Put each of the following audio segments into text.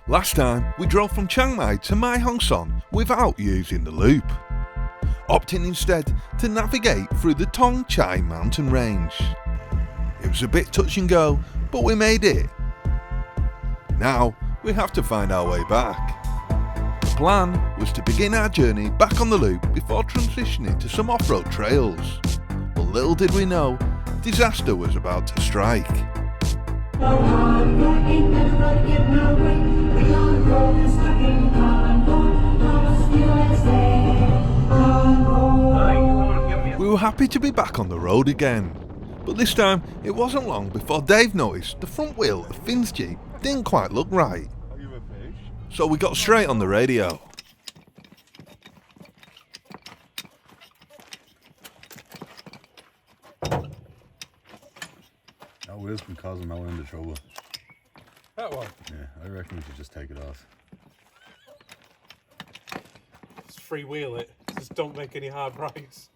Last time we drove from Chiang Mai to Mae Hong Son without using the loop, opting instead to navigate through the Tong Chai mountain range. It was a bit touch and go, but we made it. Now we have to find our way back. The plan was to begin our journey back on the loop before transitioning to some off-road trails. But little did we know, disaster was about to strike. We were happy to be back on the road again, but this time it wasn't long before Dave noticed the front wheel of Finn's Jeep didn't quite look right. So we got straight on the radio. That wheel's been causing Mel into trouble. That one? Yeah, I reckon we should just take it off. Just freewheel it. Just don't make any hard rights.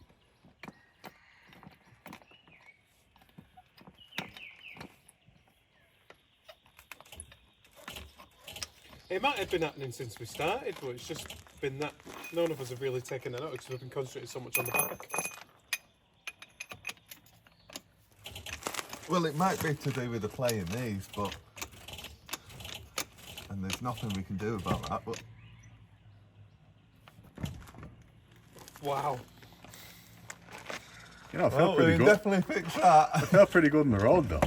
It might have been happening since we started, but it's just been that none of us have really taken it out because we've been concentrating so much on the back. Well, it might be to do with the play in these, but... and there's nothing we can do about that, but... Wow. You know, I felt pretty we good. can definitely fix that. I felt pretty good on the road though.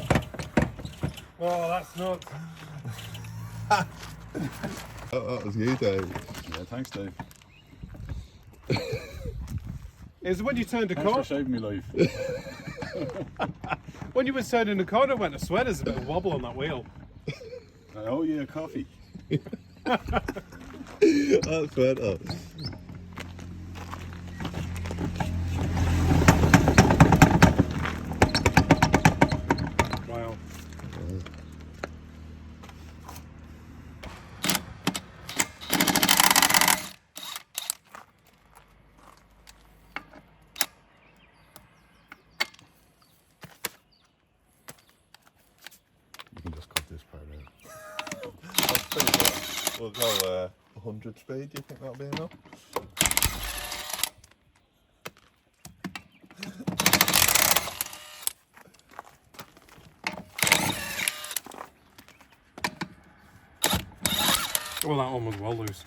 Oh, that's not... That was you, Dave. Yeah, thanks Dave. Is when you turned the Thanks corner. for saving me life. When you were turning the corner, I swear there's a bit of wobble on that wheel. I owe you a coffee. That's better. Wow. You can just cut this part out. That's pretty good. We'll go 100 speed, do you think that'll be enough? Well, that one was well loose.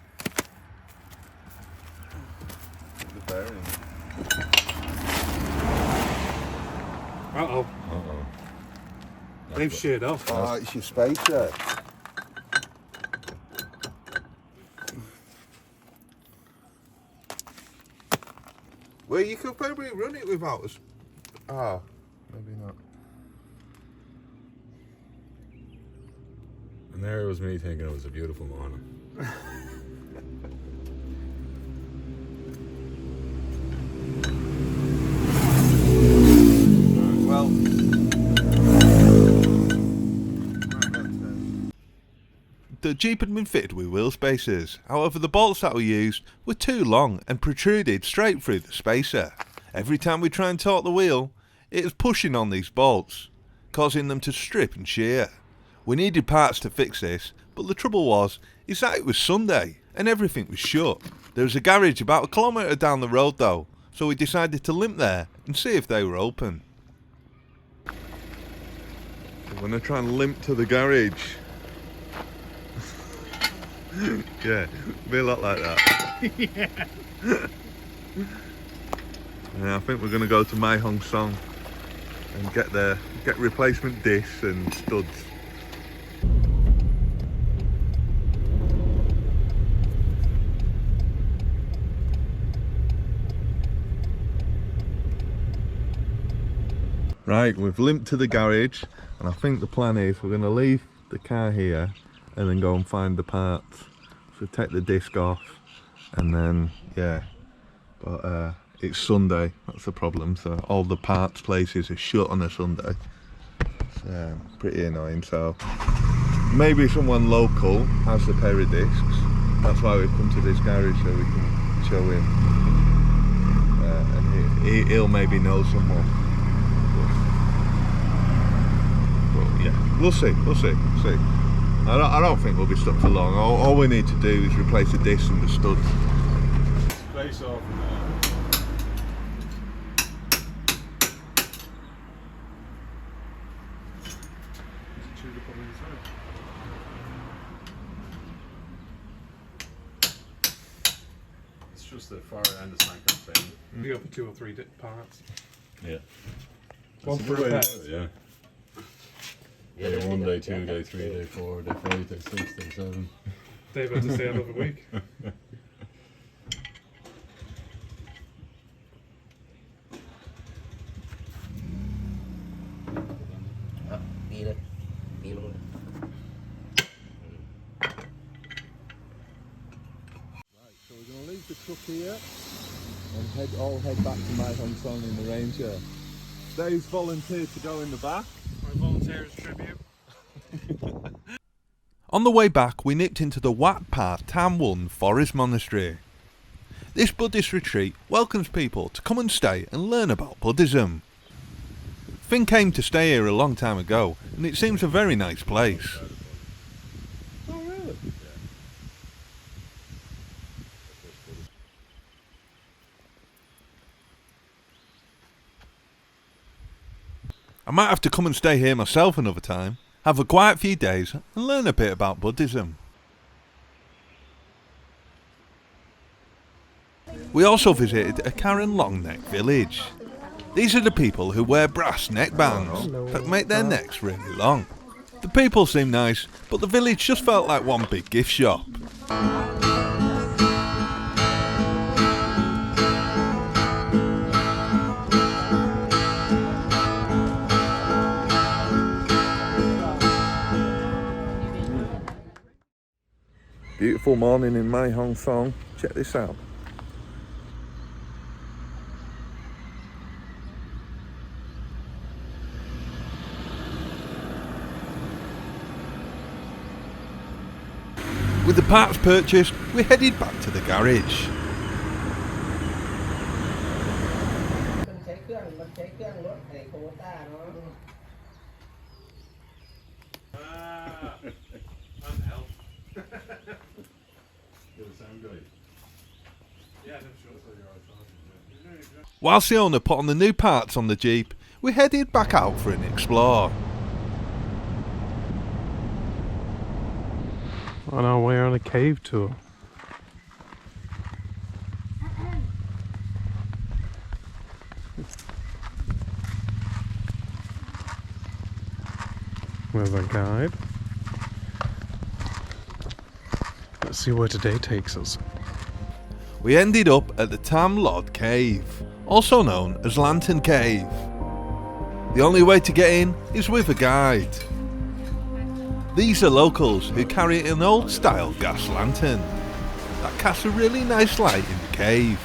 The bearing. Uh-oh. Uh-oh. They've sheared off. Oh, it's your spacer. Well, you could probably run it without us. Ah, maybe not. And there was me thinking it was a beautiful morning. Well, the Jeep had been fitted with wheel spacers. However, the bolts that were used were too long and protruded straight through the spacer. Every time we try and torque the wheel, it was pushing on these bolts, causing them to strip and shear. We needed parts to fix this, but the trouble is that it was Sunday and everything was shut. There was a garage about 1 kilometre down the road though, so we decided to limp there and see if they were open. We're going to try and limp to the garage. Yeah, be a lot like that. Yeah, I think we're going to go to Mae Hong Son and get replacement discs and studs. Right, we've limped to the garage, and I think the plan is we're going to leave the car here and then go and find the parts. So take the disc off, and then, yeah, but it's Sunday, that's the problem, so all the parts places are shut on a Sunday. It's pretty annoying, so maybe someone local has a pair of discs. That's why we've come to this garage, so we can show him, and he'll maybe know someone. But yeah, we'll see. I don't think we'll be stuck for long. All we need to do is replace the disc and the studs. Face off. It's just the far end of snake thing. You go for 2 or 3 parts. Yeah. One That's for the a way pet. to do it, yeah. Day 1, day 2, day 3, day 4, day 5, day 6, day 7. Dave had to stay another week. So we're going to leave the truck here and head back to Mae Hong Son in the Ranger. Dave's volunteered to go in the back. My volunteer as tribute. On the way back, we nipped into the Wat Pat Tham Lod Forest Monastery. This Buddhist retreat welcomes people to come and stay and learn about Buddhism. Finn came to stay here a long time ago, and it seems a very nice place. Oh, really? I might have to come and stay here myself another time, have a quiet few days, and learn a bit about Buddhism. We also visited a Karen Longneck village. These are the people who wear brass neck bands that make their necks really long. The people seem nice, but the village just felt like one big gift shop. Beautiful morning in Mae Hong Son. Check this out. With the parts purchased, we headed back to the garage. Whilst the owner put on the new parts on the Jeep, we headed back out for an explore. On our way on a cave tour. With a guide. Let's see where today takes us. We ended up at the Tham Lod cave, also known as Lantern Cave. The only way to get in is with a guide. These are locals who carry an old style gas lantern that casts a really nice light in the cave.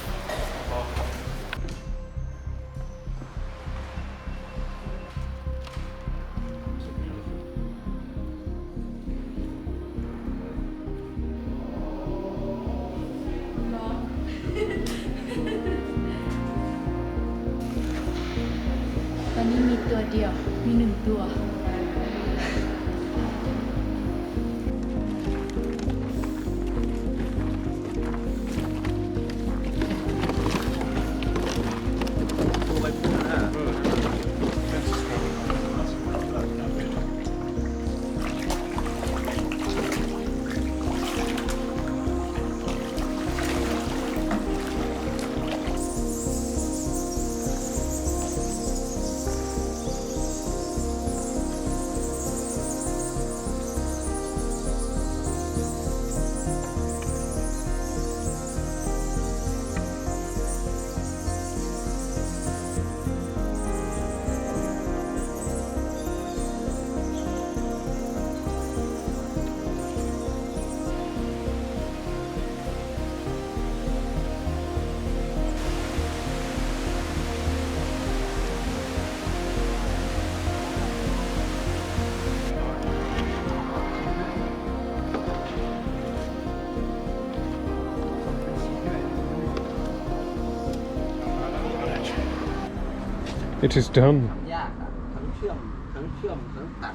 It is done. ยากครับทั้งเชื่อมทั้งตัด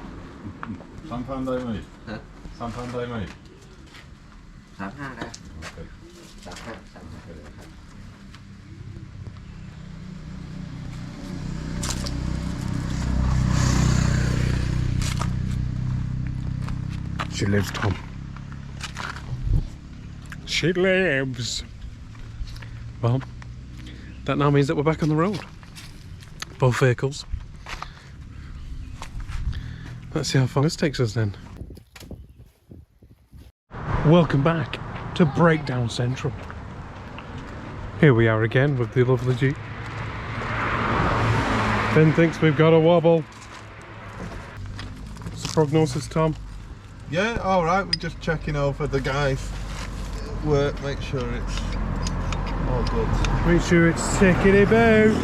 Sampan day, mate. Sampan day, mate. 35 đây. Okay. 35. She lives, Tom. She lives. Well, that now means that we're back on the road. Both vehicles. Let's see how far this takes us then. Welcome back to Breakdown Central. Here we are again with the lovely Jeep. Ben thinks we've got a wobble. What's the prognosis, Tom? Yeah, alright, we're just checking over the guys' work, make sure it's all good. Make sure it's tickety-boo.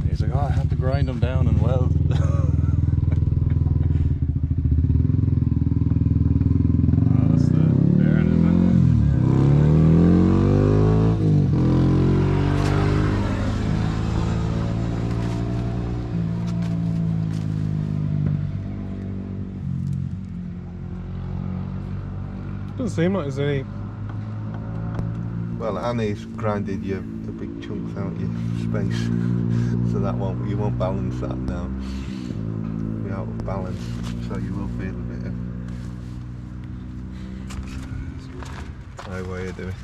He's like, oh, I have to grind them down and weld. Oh, that's the bearing, isn't it? Doesn't seem like there's any. Well, Annie's grinded the big chunks out your space, so that you won't balance that now. Be out of balance, so you will feel a bit of my way of doing.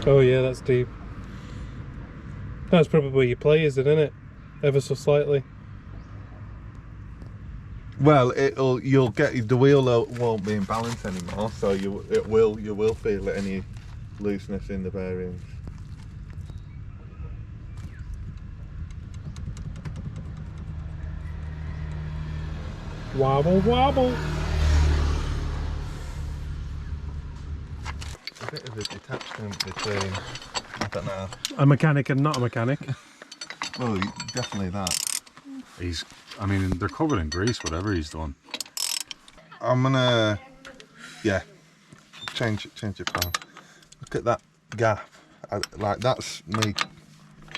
Oh yeah, that's deep. That's probably where your play is, isn't it? Ever so slightly. Well, you'll get the wheel won't be in balance anymore, so you will feel any looseness in the bearings. Wobble wobble. A bit of a detachment between, I don't know. A mechanic and not a mechanic. Well, definitely that. I mean, they're covered in grease, whatever he's done. I'm gonna, yeah, change your plan. Look at that gap. Like that's me.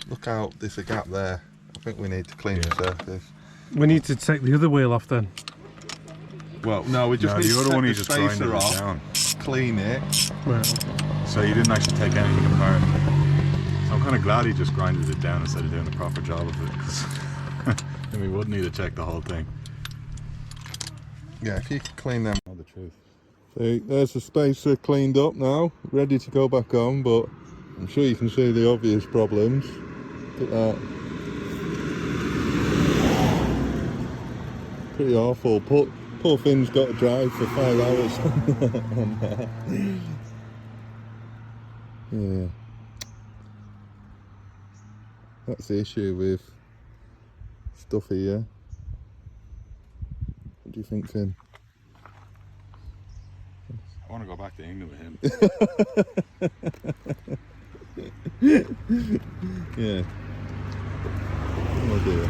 Look out, there's a gap there. I think we need to clean the surface. We need to take the other wheel off then. Well, no, we just need the to other take one the he just grinded spacer it off, down. clean it. Well, So you didn't actually take anything apart. So I'm kind of glad he just grinded it down instead of doing a proper job of it, because then we would need to check the whole thing. Yeah, if you could clean them. Tell the truth. See, there's the spacer cleaned up now, ready to go back on, but I'm sure you can see the obvious problems. Look at that. Pretty awful. Poor Finn's got to drive for 5 hours on that. Yeah. That's the issue with stuff here. What do you think, Finn? I want to go back to England with him. Yeah. Oh dear.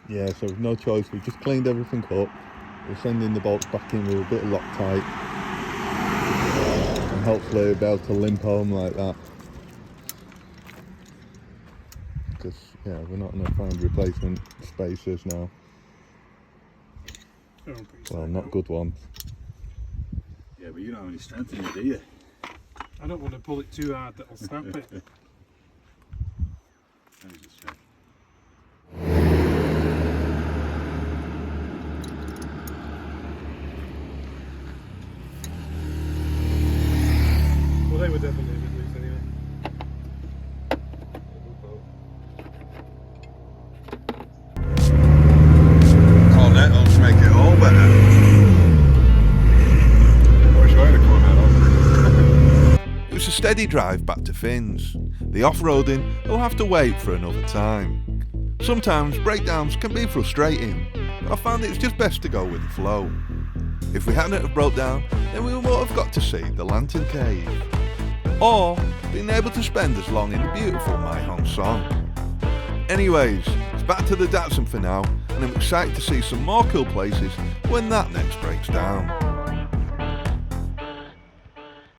Yeah, so no choice. We've just cleaned everything up. We're sending the bolts back in with a bit of Loctite. And hopefully we'll be able to limp home like that. Because, yeah, we're not going to find replacement spacers now. Well, not good ones. Yeah, but you don't have any strength in it, do you? I don't want to pull it too hard, that'll snap it. Let me just check. Well, they were definitely a bit loose anyway. Oh, that'll just make it all better. It was a steady drive back to Finn's. The off-roading will have to wait for another time. Sometimes breakdowns can be frustrating, but I found it's just best to go with the flow. If we hadn't have broke down, then we would have got to see the Lantern Cave. Or been able to spend as long in the beautiful Mae Hong Son. Anyways, it's back to the Datsun for now, and I'm excited to see some more cool places when that next breaks down.